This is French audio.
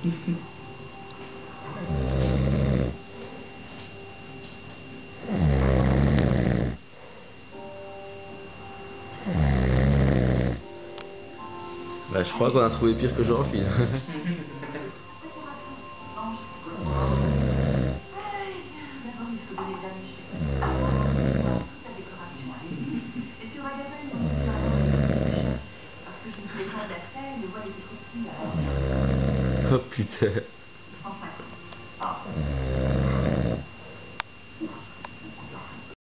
Bah, je crois qu'on a trouvé pire que Jean-Phil. Oh putain.